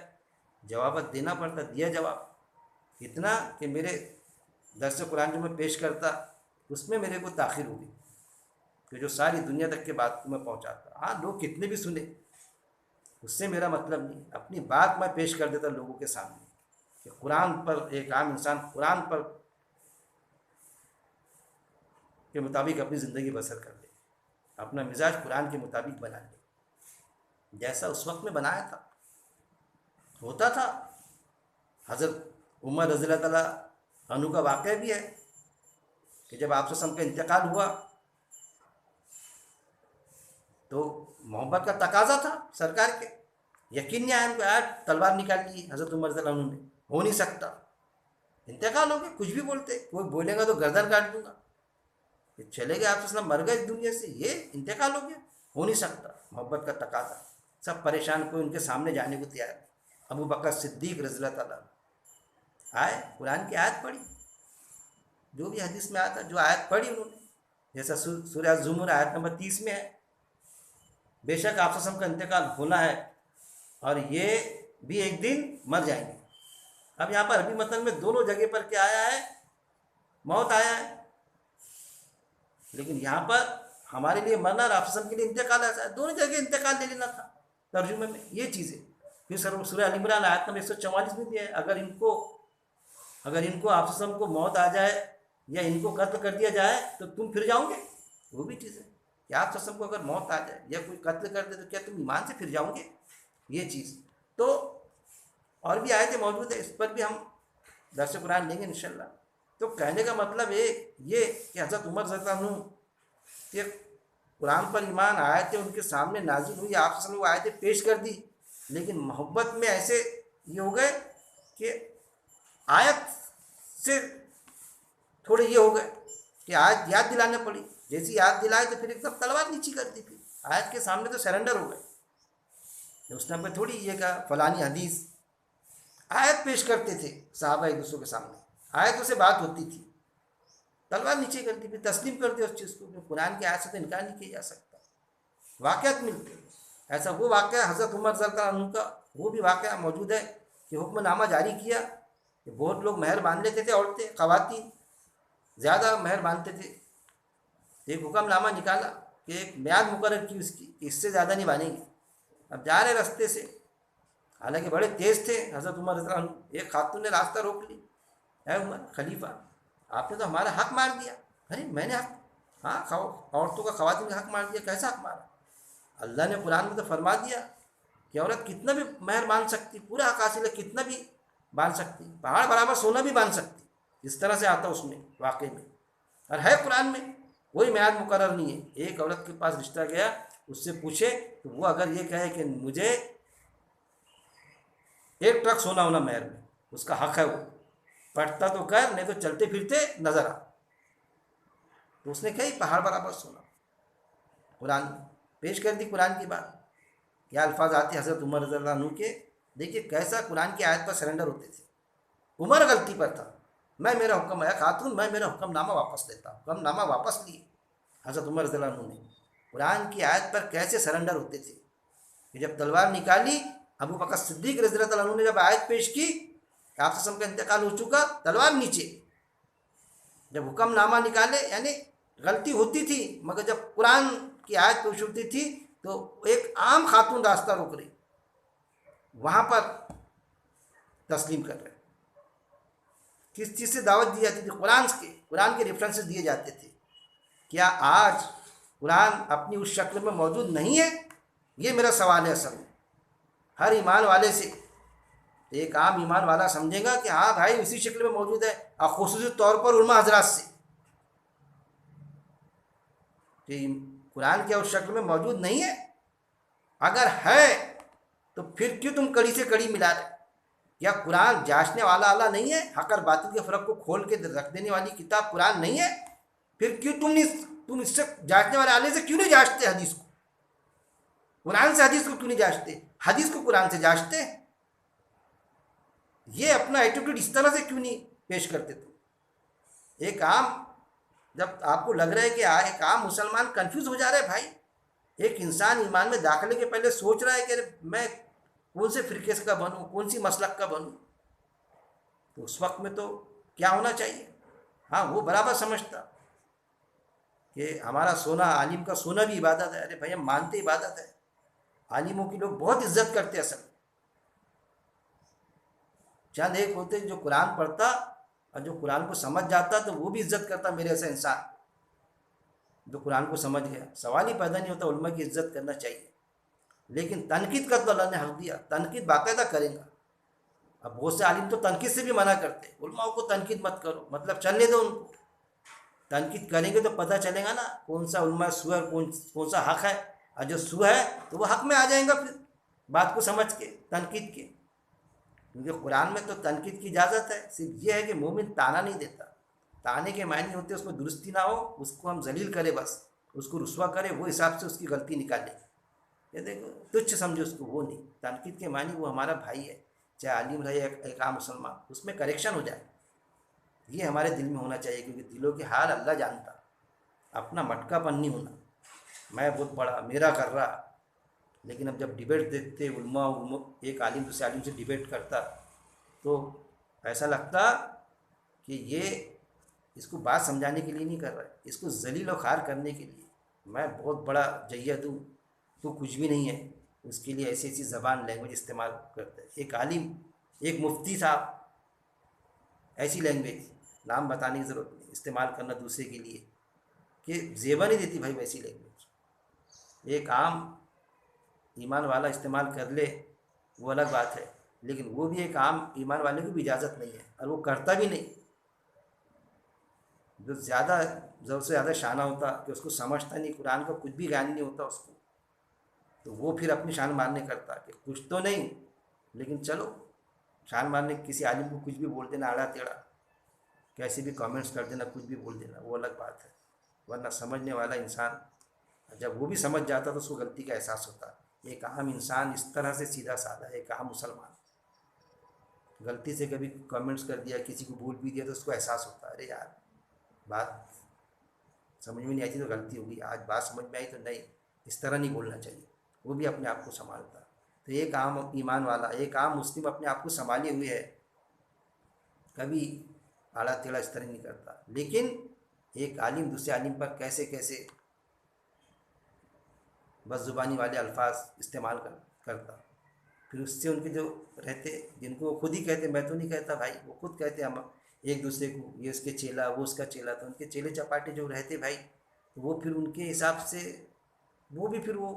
جوابت دینا پڑتا. دیا جواب، اتنا کہ میرے درس قرآن جو میں پیش کرتا اس میں میرے کو تاخیر ہوگی، کہ جو ساری دنیا تک کے بات کو میں پہنچاتا. ہاں لوگ کتنے بھی سنے، اس سے میرا مطلب نہیں، اپنی بات میں پیش کر دیتا لوگوں کے سامنے کہ قرآن پر ایک عام انسان قرآن پر کے مطابق اپنی زندگی بسر کر لے، اپنا مزاج قرآن کے مطابق بنا لے، جیسا اس وقت میں بنایا تھا ہوتا تھا. حضرت عمر رضی اللہ تعالیٰ عنہ کا واقعہ بھی ہے کہ جب آپ وسلم کا انتقال ہوا تو محبت کا تقاضا تھا سرکار کے، یقین نہیں آیا ان کو، آج تلوار نکال لی حضرت عمر رضی اللہ عنہ نے، ہو نہیں سکتا. انتقال ہو گیا, کچھ بھی بولتے, کوئی بولے گا تو گردن کاٹ دوں گا. یہ چلے گئے آپ مر گئے اس دنیا سے, یہ انتقال ہو گیا, ہو نہیں سکتا. محبت کا تقاضا, سب پریشان, کوئی ان کے سامنے جانے کو تیار نہیں. ابو بکر صدیق رضی اللہ تعالیٰ آئے, قرآن کی آیت پڑھی, جو بھی حدیث میں آتا جو آیت پڑھی انہوں نے, جیسا سورہ زمر آیت نمبر 30 میں ہے, بے شک آپ کا انتقال ہونا ہے اور یہ بھی ایک دن مر جائیں گے. اب یہاں پر عربی متن میں دونوں جگہ پر کیا آیا ہے, موت آیا ہے, لیکن یہاں پر ہمارے لیے مرنا اور آپ کے لیے انتقال ایسا ہے, دونوں جگہ انتقال لے لینا تھا ترجمے میں, یہ چیزیں. پھر سورہ ال عمران آیت نمبر 144 میں بھی ہے, اگر ان کو آپ کو موت آ جائے یا ان کو قتل کر دیا جائے تو تم پھر جاؤ گے. وہ بھی چیز ہے کہ آپ کو اگر موت آ جائے یا کوئی قتل کر دے تو کیا تم ایمان سے پھر جاؤ گے, یہ چیز. تو اور بھی آیتیں موجود ہے, اس پر بھی ہم درس قرآن لیں گے انشاءاللہ. تو کہنے کا مطلب یہ کہ حضرت عمر رضی اللہ عنہ کہ قرآن پر ایمان آیتیں ان کے سامنے نازل ہوئی, آپ صلی اللہ علیہ وسلم وہ آیتیں پیش کر دی, لیکن محبت میں ایسے یہ ہو گئے کہ آیت سے تھوڑے یہ ہو گئے کہ آیت یاد دلانے پڑی. جیسی یاد دلائے تو پھر ایک دم تلوار نیچی کر دی, پھر آیت کے سامنے تو سرنڈر ہو گئے. اس ٹائم پہ تھوڑی یہ کہا فلانی حدیث, آیت پیش کرتے تھے صحابہ ایک دوسرے کے سامنے, آیتوں سے بات ہوتی تھی, تلوار نیچے کر دی, پھر تسلیم کر دی اس چیز کو. قرآن کی آیت سے تو انکار نہیں کیا جا سکتا. واقعات ملتے ہیں, ایسا وہ واقعہ حضرت عمر رضی اللہ عنہ کا وہ بھی واقعہ موجود ہے کہ حکم نامہ جاری کیا کہ بہت لوگ مہر باندھ لیتے تھے, عورتیں خواتین زیادہ مہر باندھتے تھے. ایک حکم نامہ نکالا کہ ایک میعاد مقرر کی اس کی, اس سے زیادہ نہیں باندھیں گے. اب جا رہے رستے سے, حالانکہ بڑے تیز تھے حضرت عمر رضی اللہ عنہ, ایک خاتون نے راستہ روک لی, اے عمر خلیفہ آپ نے تو ہمارا حق مار دیا. ارے میں نے حق, ہاں عورتوں کا خواتین کا حق مار دیا, کیسا حق مارا؟ اللہ نے قرآن میں تو فرما دیا کہ عورت کتنا بھی مہر باندھ سکتی, پورا حق حاصل ہے, کتنا بھی باندھ سکتی, پہاڑ برابر سونا بھی باندھ سکتی, اس طرح سے آتا اس میں واقعے میں. اور ہے قرآن میں کوئی میعاد مقرر نہیں ہے. ایک عورت کے پاس رشتہ گیا, اس سے پوچھے تو وہ اگر یہ کہے کہ مجھے 1 ٹرک سونا ہونا مہر میں, اس کا حق ہے, وہ پٹتا تو کر, نہیں تو چلتے پھرتے نظر آ. تو اس نے کہی پہاڑ برابر سونا, قرآن میں پیش کر دی قرآن کی بات. کیا الفاظ آتے حضرت عمر رضی اللہ عنہ کے, دیکھیے کیسا قرآن کی آیت پر سرنڈر ہوتے تھے. عمر غلطی پر تھا, میں میرا حکم ہے خاتون, میں میرا حکم نامہ واپس لیتا ہوں. حکم نامہ واپس لیے حضرت عمر رضی اللہ عنہ نے. قرآن کی آیت پر کیسے سرنڈر ہوتے تھے کہ جب تلوار نکالی, ابو بکر صدیق رضی اللہ عنہ نے جب آیت پیش کی کہ آپ کا انتقال ہو چکا, تلوار نیچے. جب حکم نامہ نکالے, یعنی غلطی ہوتی تھی, مگر جب قرآن کی آیت پیش ہوتی تھی تو ایک عام خاتون راستہ روک رہی, وہاں پر تسلیم کر رہے. کس چیز سے دعوت دی جاتی تھی؟ قرآن کے ریفرنسز دیے جاتے تھے. کیا آج قرآن اپنی اس شکل میں موجود نہیں ہے؟ یہ میرا سوال ہے اصل میں ہر ایمان والے سے. ایک عام ایمان والا سمجھے گا کہ ہاں بھائی اسی شکل میں موجود ہے, اور خصوصی طور پر علماء حضرات سے کہ قرآن کیا اس شکل میں موجود نہیں ہے؟ اگر ہے تو پھر کیوں تم کڑی سے کڑی ملا رہے؟ کیا قرآن جانچنے والا اللہ نہیں ہے؟ حق اور باطل کے فرق کو کھول کے رکھ دینے والی کتاب قرآن نہیں ہے؟ پھر کیوں تم اس سے جانچنے والے آلے سے کیوں نہیں جانچتے حدیث کو؟ قرآن سے حدیث کو کیوں نہیں جانچتے؟ حدیث کو قرآن سے جانچتے؟ یہ اپنا ایٹیٹیوڈ اس طرح سے کیوں نہیں پیش کرتے تم؟ ایک عام, جب آپ کو لگ رہا ہے کہ ایک عام مسلمان کنفیوز ہو جا رہا ہے بھائی, ایک انسان ایمان میں داخلے کے پہلے سوچ رہا ہے کہ میں کون سے فرقے کا بنوں, کون سی مسلک کا بنوں, تو اس وقت میں تو کیا ہونا چاہیے؟ ہاں وہ برابر سمجھتا کہ ہمارا سونا, عالم کا سونا بھی عبادت ہے. ارے بھائی ہم مانتے عبادت ہے, عالموں کی لوگ بہت عزت کرتے اصل. چند ایک ہوتے جو قرآن پڑھتا اور جو قرآن کو سمجھ جاتا تو وہ بھی عزت کرتا میرے ایسا انسان جو قرآن کو سمجھ گیا. سوال ہی پیدا نہیں ہوتا, علماء کی عزت کرنا چاہیے. لیکن تنقید کا تو اللہ نے حق دیا, تنقید باقاعدہ کرے گا. اب بہت سے عالم تو تنقید سے بھی منع کرتے, علماء کو تنقید مت کرو, مطلب چلنے دو ان کو. تنقید کریں گے تو پتہ چلے گا نا کون سا علماء سو ہے, کون سا حق ہے. اور جو سو ہے تو وہ حق میں آ جائیں گا پھر بات کو سمجھ کے, تنقید کے. کیونکہ قرآن میں تو تنقید کی اجازت ہے، صرف یہ ہے کہ مومن تانا نہیں دیتا. تانے کے معنی ہوتے اس میں درستی نہ ہو، اس کو ہم ذلیل کرے، بس اس کو رسوا کرے، وہ حساب سے اس کی غلطی نکالے. یہ دیکھو تچھ سمجھے اس کو، وہ نہیں. تنقید کے معنی وہ ہمارا بھائی ہے، چاہے عالم رہے ایک عام مسلمان، اس میں کریکشن ہو جائے. یہ ہمارے دل میں ہونا چاہیے، کیونکہ دلوں کے حال اللہ جانتا. اپنا مٹکا پن نہیں ہونا، میں بہت پڑھا، میرا کر رہا. لیکن اب جب ڈیبیٹ دیکھتے علماء، ایک عالم دوسرے عالم سے ڈیبیٹ کرتا، تو ایسا لگتا کہ یہ اس کو بات سمجھانے کے لیے نہیں کر رہا ہے، اس کو ذلیل و خوار کرنے کے لیے. میں بہت بڑا جید ہوں، تو کچھ بھی نہیں ہے. اس کے لیے ایسی ایسی زبان لینگویج استعمال کرتا ہے. ایک عالم، ایک مفتی صاحب، ایسی لینگویج، نام بتانے کی ضرورت نہیں، استعمال کرنا دوسرے کے لیے کہ زیبا نہیں دیتی بھائی ویسی لینگویج. ایک عام ایمان والا استعمال کر لے وہ الگ بات ہے، لیکن وہ بھی ایک عام ایمان والے کو بھی اجازت نہیں ہے، اور وہ کرتا بھی نہیں. جو زیادہ ضرورت سے زیادہ شانہ ہوتا کہ اس کو سمجھتا نہیں، قرآن کا کچھ بھی گیان نہیں ہوتا اس کو، تو وہ پھر اپنی شان مارنے کرتا کہ کچھ تو نہیں، لیکن چلو شان مارنے کسی عالم کو کچھ بھی بول دینا، آڑا ٹیڑھا کیسے بھی کامنٹس کر دینا، کچھ بھی بول دینا، وہ الگ بات ہے. ورنہ سمجھنے والا انسان جب وہ بھی سمجھ جاتا تو اس کو غلطی کا احساس ہوتا. ایک عام انسان اس طرح سے سیدھا سادہ، ایک عام مسلمان غلطی سے کبھی کامنٹس کر دیا، کسی کو بول بھی دیا، تو اس کو احساس ہوتا ارے یار بات سمجھ میں نہیں آئی تھی تو غلطی ہوگی، آج بات سمجھ میں آئی تو نہیں، اس طرح نہیں بولنا چاہیے. وہ بھی اپنے آپ کو سنبھالتا. تو ایک عام ایمان والا، ایک عام مسلم اپنے آپ کو سنبھالے ہوئے ہے، کبھی آڑا ٹیڑھا اس طرح نہیں کرتا. لیکن ایک عالم دوسرے عالم پر کیسے کیسے بس زبانی والے الفاظ استعمال کرتا. پھر اس سے ان کے جو رہتے، جن کو وہ خود ہی کہتے، میں تو نہیں کہتا بھائی، وہ خود کہتے ہم ایک دوسرے کو، یہ اس کے چیلا، وہ اس کا چیلا، تو ان کے چیلے چپاٹے جو رہتے بھائی، وہ پھر ان کے حساب سے وہ بھی پھر وہ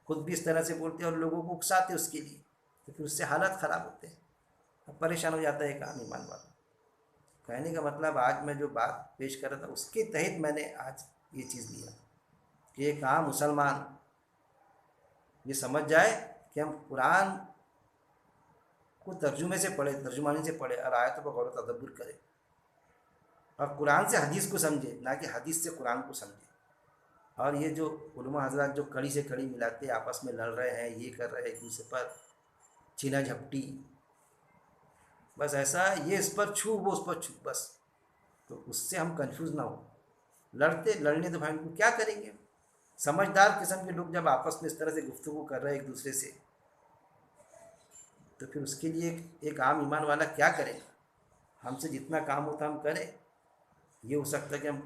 خود بھی اس طرح سے بولتے اور لوگوں کو اکساتے اس کے لیے، تو پھر اس سے حالات خراب ہوتے ہیں. اب پریشان ہو جاتا ہے ایک عام ایمان والا. کہنے کا مطلب آج میں جو بات پیش کر رہا تھا اس کے تحت میں نے آج یہ چیز لیا کہ ایک عام مسلمان یہ سمجھ جائے کہ ہم قرآن کو ترجمے سے پڑھے، ترجمانی سے پڑھے، اور آیتوں پر غور و تدبر کرے، اور قرآن سے حدیث کو سمجھے، نہ کہ حدیث سے قرآن کو سمجھے. اور یہ جو علماء حضرات جو کڑی سے کڑی ملاتے آپس میں لڑ رہے ہیں، یہ کر رہے ہیں ایک دوسرے پر چھینا جھپٹی، بس ایسا یہ اس پر چھو وہ اس پر چھو، بس تو اس سے ہم کنفیوز نہ ہو. لڑنے تو بھائی ان کو کیا کریں گے. سمجھدار قسم کے لوگ جب آپس میں اس طرح سے گفتگو کر رہے ہیں ایک دوسرے سے، تو پھر اس کے لیے ایک عام ایمان والا کیا کرے گا. ہم سے جتنا کام ہوتا ہم کریں. یہ ہو سکتا ہے کہ ہم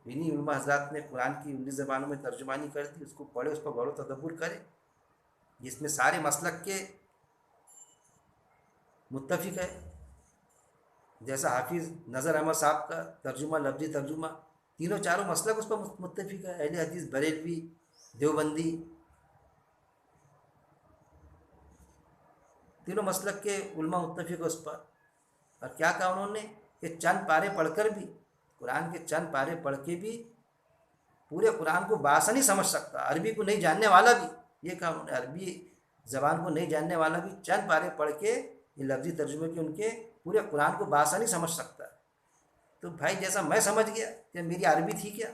انہیں علماء حضرات نے قرآن کی انگلش زبانوں میں ترجمانی کر دی، اس کو پڑھے، اس پر غور و تدبر کرے، جس میں سارے مسلک کے متفق ہے. جیسا حافظ نظر احمد صاحب کا ترجمہ، لفظی ترجمہ، تینوں چاروں مسلک اس پر متفق ہے. اہل حدیث، بریلوی، دیوبندی، تینوں مسلک کے علماء متفق ہے اس پر. اور کیا کہا انہوں نے کہ چند پارے پڑھ کر بھی، قرآن کے چند پارے پڑھ کے بھی پورے قرآن کو بآسانی سمجھ سکتا. عربی کو نہیں جاننے والا بھی، یہ کہا انہوں نے، عربی زبان کو نہیں جاننے والا بھی چند پارے پڑھ کے یہ لفظی ترجمے کے ان کے پورے قرآن کو بآسانی سمجھ سکتا ہے. تو بھائی جیسا میں سمجھ گیا کہ میری عربی تھی کیا،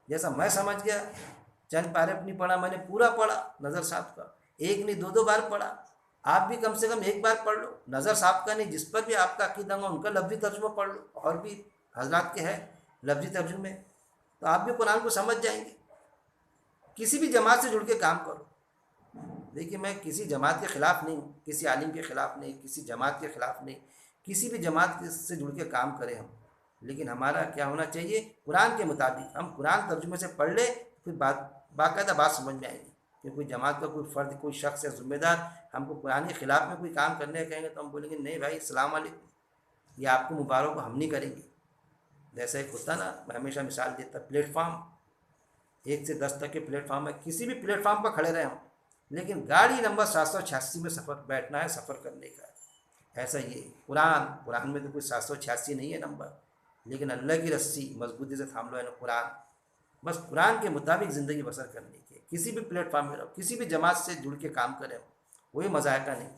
جیسا میں سمجھ گیا، چند پارے اپنی پڑھا، میں نے پورا پڑھا نظر صاحب کا، ایک نہیں دو بار پڑھا. آپ بھی کم سے کم ایک بار پڑھ لو، نظر صاحب کا نہیں، جس پر بھی آپ کا عقیدہ ہو ان کا لفظی ترجمہ پڑھ لو، اور بھی حضرات کے ہیں لفظی ترجمے، تو آپ بھی قرآن کو سمجھ جائیں گے. کسی بھی جماعت سے جڑ کے کام کرو. دیکھیے میں کسی جماعت کے خلاف نہیں ہوں، کسی عالم کے خلاف نہیں، کسی جماعت کے خلاف نہیں، کسی بھی جماعت سے جڑ کے کام کریں ہم. لیکن ہمارا کیا ہونا چاہیے، قرآن کے مطابق ہم قرآن ترجمے سے پڑھ لیں، پھر باقاعدہ بات سمجھ میں آئے گی. کہ کوئی جماعت کا کوئی فرد، کوئی شخص یا ذمہ دار ہم کو قرآن کے خلاف میں کوئی کام کرنے کہیں گے تو ہم بولیں گے نہیں بھائی السلام علیکم، یہ آپ کو مبارک کو ہم نہیں کریں گے. جیسا ایک ہوتا نا، میں ہمیشہ مثال دیتا، پلیٹ فارم 1 سے 10 تک کے پلیٹ فارم ہے، کسی بھی پلیٹ فارم پر کھڑے رہے ہم، لیکن گاڑی نمبر 786 میں سفر بیٹھنا ہے، سفر کرنے کا ہے. ایسا یہ قرآن میں تو کوئی 786 نہیں ہے نمبر، لیکن اللہ کی رسی مضبوطی سے تھام لو ہے نا قرآن. بس قرآن کے مطابق زندگی بسر کرنے کی، کسی بھی پلیٹ فارم میں رہو، کسی بھی جماعت سے جڑ کے کام کرے ہو، کوئی مذائقہ نہیں.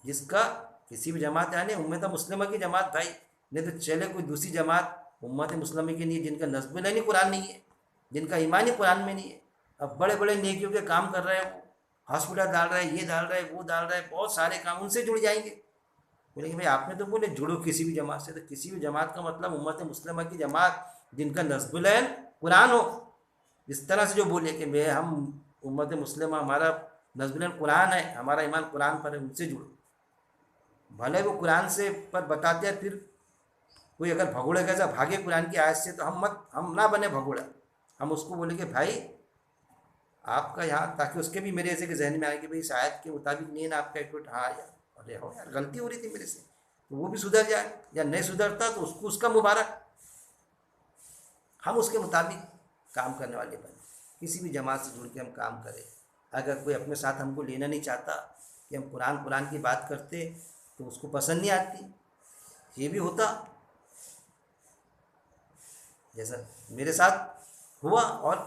جس کا کسی بھی جماعت یعنی امت مسلمہ کی جماعت بھائی، نہیں تو چلے کوئی دوسری جماعت امت مسلمہ کی نہیں، جن کا نصب العین قرآن نہیں ہے، جن کا ایمان ہی قرآن میں نہیں ہے. اب بڑے بڑے نیکیوں کے کام کر رہے ہیں، وہ ہاسپٹل ڈال رہے ہیں، یہ ڈال رہے ہیں، وہ ڈال رہے ہیں، بہت سارے کام ان سے جڑ جائیں گے. بولیں گے بھائی آپ نے تو بولے جڑو کسی بھی جماعت سے. تو کسی بھی جماعت کا مطلب امت مسلمہ کی جماعت جن کا نصب العین قرآن ہو. اس طرح سے جو بولے کہ میں ہم امت مسلمہ ہمارا نصب العین قرآن ہے، ہمارا ایمان قرآن پر ہے، ان سے جڑو. بھلے وہ قرآن سے پر بتاتے ہیں، پھر کوئی اگر بھگوڑے کیسا بھاگے قرآن کی آیت سے تو ہم نہ بنے بھگوڑا. ہم اس کو بولیں کہ بھائی آپ کا یہاں، تاکہ اس کے بھی میرے ایسے کہ ذہن میں آئے کہ بھائی اس آیت کے مطابق نہیں ہے نا آپ کا ایک ہاں یار، ارے ہو یار غلطی ہو رہی تھی میرے سے، تو وہ بھی سدھر جائے. یا نہیں سدھرتا تو اس کو اس کا مبارک. ہم اس کے مطابق کام کرنے والے بنے، کسی بھی جماعت سے جڑ کے ہم کام کریں. اگر کوئی اپنے ساتھ ہم کو لینا نہیں چاہتا کہ ہم قرآن کی بات کرتے تو اس کو پسند نہیں آتی. یہ بھی ہوتا جیسا میرے ساتھ ہوا اور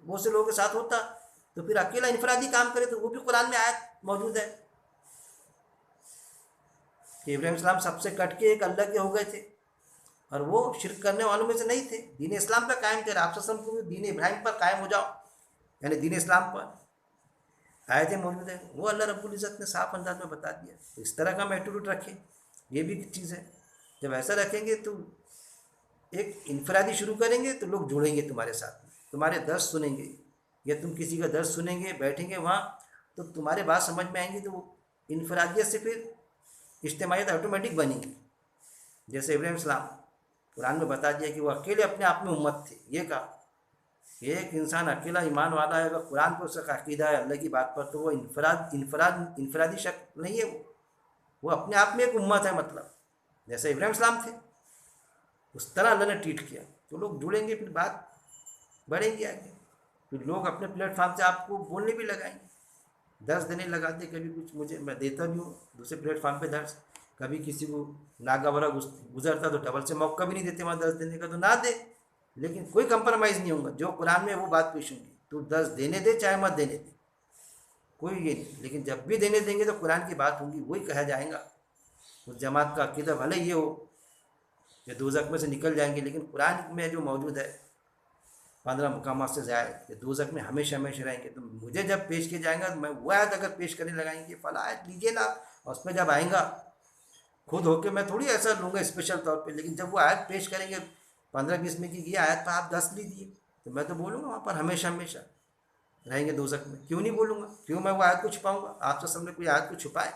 بہت سے لوگوں کے ساتھ ہوتا، تو پھر اکیلا انفرادی کام کرے تو وہ بھی قرآن میں آیت موجود ہے کہ ابراہیم السلام سب سے کٹ کے ایک اللہ کے ہو گئے تھے، اور وہ شرک کرنے والوں میں سے نہیں تھے، دین اسلام پر قائم تھے. آپ صلی اللہ علیہ وسلم کو بھی دین ابراہیم پر قائم ہو جاؤ، یعنی دین اسلام پر آیتیں موجود ہیں. وہ اللہ رب العزت نے صاف انداز میں بتا دیا. تو اس طرح کا ہم ایٹیٹیوڈ رکھیں، یہ بھی ایک چیز ہے. جب ایسا رکھیں گے تو ایک انفرادی شروع کریں گے تو لوگ جڑیں گے تمہارے ساتھ، تمہارے درس سنیں گے، یا تم کسی کا درس سنیں گے، بیٹھیں گے وہاں تو تمہارے بات سمجھ میں آئیں گی، تو وہ انفرادیت سے پھر اجتماعیت آٹومیٹک بنی گی. جیسے ابراہیم السلام قرآن میں بتا دیا کہ وہ اکیلے اپنے آپ میں امت تھے. یہ کہا کہ ایک انسان اکیلا ایمان والا ہے، اگر قرآن کو اس کا عقیدہ ہے اللہ کی بات پر، تو وہ انفرادی شکل نہیں ہے، وہ اپنے آپ میں ایک امت ہے. مطلب جیسے ابراہیم السلام تھے اس طرح اللہ نے ٹریٹ کیا، تو لوگ جڑیں گے، پھر بات بڑھیں گے آگے. پھر لوگ اپنے پلیٹ فارم سے آپ کو بولنے بھی لگائیں گے، درس دینے لگاتے. کبھی کچھ مجھے میں دیتا بھی ہوں دوسرے پلیٹ فارم پہ درس، کبھی کسی کو ناگوارا گزرتا تو ڈبل سے موقع بھی نہیں دیتے وہاں درس دینے کا، تو نہ دے. لیکن کوئی کمپرومائز نہیں ہوگا، جو قرآن میں وہ بات پیش ہوگی. تو درس دینے دے چاہے مت دینے دے، کوئی یہ نہیں. لیکن جب بھی دینے دیں گے تو قرآن کی بات ہوگی، وہی کہا جائے گا. اس جماعت کا عقیدہ بھلے یہ ہو کہ دوزخ میں سے نکل جائیں گے، لیکن قرآن میں جو موجود ہے 15 مقامات سے زائد کہ دوزخ میں ہمیشہ ہمیشہ رہیں گے. تو مجھے جب پیش کیا جائے گا، میں وہ آیت اگر پیش کرنے لگائیں گے فلاں آیت لیجیے نا، اور اس میں جب آئیں گا خود ہو کے میں تھوڑی ایسا لوں گا اسپیشل طور پہ. لیکن جب وہ آیت پیش کریں گے 15-20 میں کی یہ آیت پر آپ 10 لیجیے، تو میں تو بولوں گا وہاں پر ہمیشہ ہمیشہ رہیں گے دوزخ میں. کیوں نہیں بولوں گا؟ کیوں میں وہ آیت کو چھپاؤں گا؟ آپ سے سامنے کوئی آیت کو چھپائے؟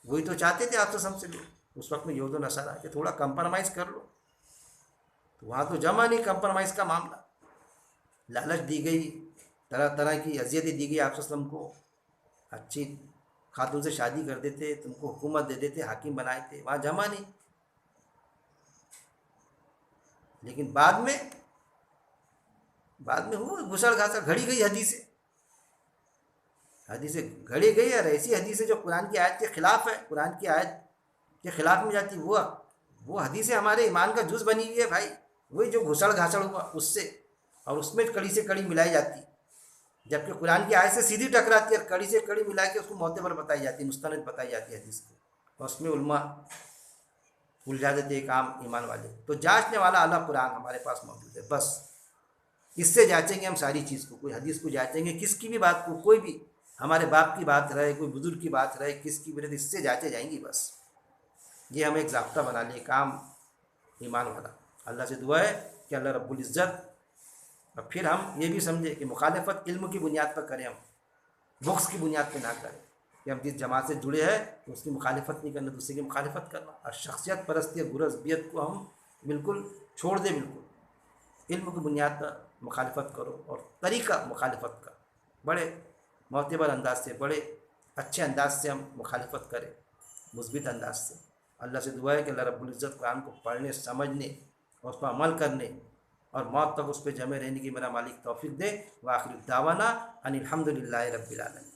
وہی تو چاہتے تھے آپ سے سب سے لوگ اس وقت میں یہود و نصارہ کہ تھوڑا کمپرومائز کر لو. تو وہاں تو جمع نہیں کمپرومائز کا معاملہ. لالچ دی گئی، طرح طرح کی اذیتیں دی گئی آپ وسلم کو. اچھی خاتون سے شادی کر دیتے، تم کو حکومت دے دیتے، حاکم بنائے تھے، وہاں جمع نہیں. لیکن بعد میں ہوا گھسڑ گھاسڑ، گھڑی گئی حدیثیں گھڑی گئی، اور ایسی حدیثیں جو قرآن کی آیت کے خلاف ہے، قرآن کی آیت کے خلاف میں جاتی، وہ حدیثیں ہمارے ایمان کا جز بنی ہوئی ہے بھائی. وہی جو گھسڑ گھاسڑ ہوا اس سے، اور اس میں کڑی سے کڑی ملائی جاتی، جبکہ قرآن کی آیت سے سیدھی ٹکراتی ہے، اور کڑی سے کڑی ملا کے اس کو معتبر بتائی جاتی ہے، مستند بتائی جاتی ہے حدیث کو. اور اس میں علماء الجھا دیتے ایک عام ایمان والے. تو جانچنے والا اعلیٰ قرآن ہمارے پاس موجود ہے. بس اس سے جانچیں گے ہم ساری چیز کو. کوئی حدیث کو جانچیں گے، کس کی بھی بات کو، کوئی بھی ہمارے باپ کی بات رہے، کوئی بزرگ کی بات رہے، کس کی بھی رہے، اس سے جانچے جائیں گی. بس یہ ہم ایک ضابطہ بنا لیں، کام ایمان والا. اللہ سے دعا ہے کہ اللہ رب العزت، اور پھر ہم یہ بھی سمجھے کہ مخالفت علم کی بنیاد پر کریں، ہم بغض کی بنیاد پہ نہ کریں. کہ ہم جس جماعت سے جڑے ہیں تو اس کی مخالفت نہیں کرنا، دوسرے کی مخالفت کرنا. اور شخصیت پرستی اور گرزبیت کو ہم بالکل چھوڑ دیں. بالکل علم کی بنیاد پر مخالفت کرو، اور طریقہ مخالفت کا بڑے معتبر انداز سے، بڑے اچھے انداز سے ہم مخالفت کریں، مثبت انداز سے. اللہ سے دعا ہے کہ اللہ رب العزت قرآن کو پڑھنے، سمجھنے اور اس پر عمل کرنے اور موت تک اس پہ جمع رہنے کی میرا مالک توفیق دے. وآخر دعوانا ان الحمد للہ رب العالمین.